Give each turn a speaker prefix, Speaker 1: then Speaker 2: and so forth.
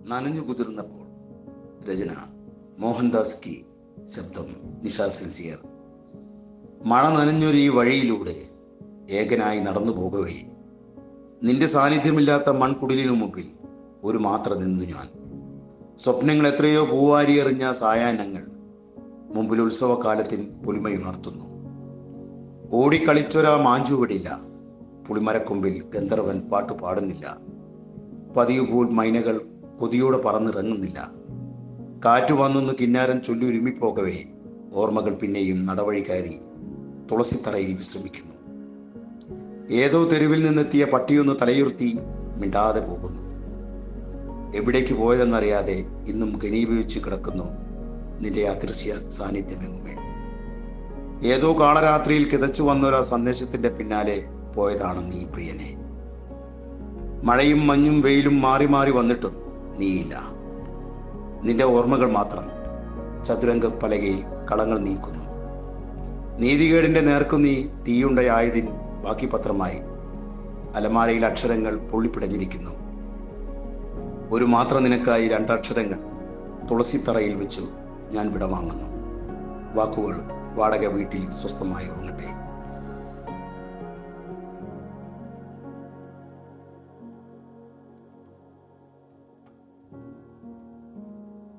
Speaker 1: നനഞ്ഞു കുതിർന്നപ്പോൾ. രചന മോഹൻദാസ് കി. ശബ്ദം നിഷ സിൻസിയർ. മഴ നനഞ്ഞൊരു ഈ വഴിയിലൂടെ ഏകനായി നടന്നു പോകവേ നിന്റെ സാന്നിധ്യമില്ലാത്ത മൺകുടിലിനു മുമ്പിൽ ഒരു മാത്ര നിന്നു ഞാൻ. സ്വപ്നങ്ങൾ എത്രയോ പൂവാരിയെറിഞ്ഞ സായാഹ്നങ്ങൾ മുമ്പിൽ ഉത്സവകാലത്തിൽ പൊലിമയുണർത്തുന്നു. ഓടിക്കളിച്ചൊരാ മാഞ്ചുവടില്ല, പുളിമരക്കൊമ്പിൽ ഗന്ധർവൻ പാട്ടു പാടുന്നില്ല, പതിവുപോൽ മൈനകൾ കൊതിയോടെ പറന്നിറങ്ങുന്നില്ല. കാറ്റു വന്നൊന്ന് കിന്നാരം ചൊല്ലി ഉരുമിപ്പോകവേ ഓർമ്മകൾ പിന്നെയും നടവഴി കയറി തുളസിത്തറയിൽ വിശ്രമിക്കുന്നു. ഏതോ തെരുവിൽ നിന്നെത്തിയ പട്ടിയൊന്ന് തലയുർത്തി മിണ്ടാതെ പോകുന്നു. എവിടേക്ക് പോയതെന്നറിയാതെ ഇന്നും ഘനീഭവിച്ച് കിടക്കുന്നു നിന്റെ അദൃശ്യ സാന്നിധ്യമെങ്ങുമേ. ഏതോ കാളരാത്രിയിൽ കിതച്ചു വന്നൊരാ സന്ദേശത്തിന്റെ പിന്നാലെ പോയതാണ് നീ പ്രിയനെ. മഴയും മഞ്ഞും വെയിലും മാറി മാറി വന്നിട്ടും നീയില്ല. നിന്റെ ഓർമ്മകൾ മാത്രം ചതുരംഗ പലകയിൽ കളങ്ങൾ നീക്കുന്നു. നീതികേടിന്റെ നേർക്കു നീ തീയുണ്ടയായതിൻ ബാക്കി പത്രമായി അലമാരയിൽ അക്ഷരങ്ങൾ പൊള്ളിപ്പിടഞ്ഞിരിക്കുന്നു. ഒരു മാത്ര നിനക്കായി രണ്ടക്ഷരങ്ങൾ തുളസിത്തറയിൽ വെച്ചു ഞാൻ വിടവാങ്ങുന്നു. വാക്കുകൾ വാടക വീട്ടിൽ സ്വസ്ഥമായി ഉറങ്ങട്ടെ.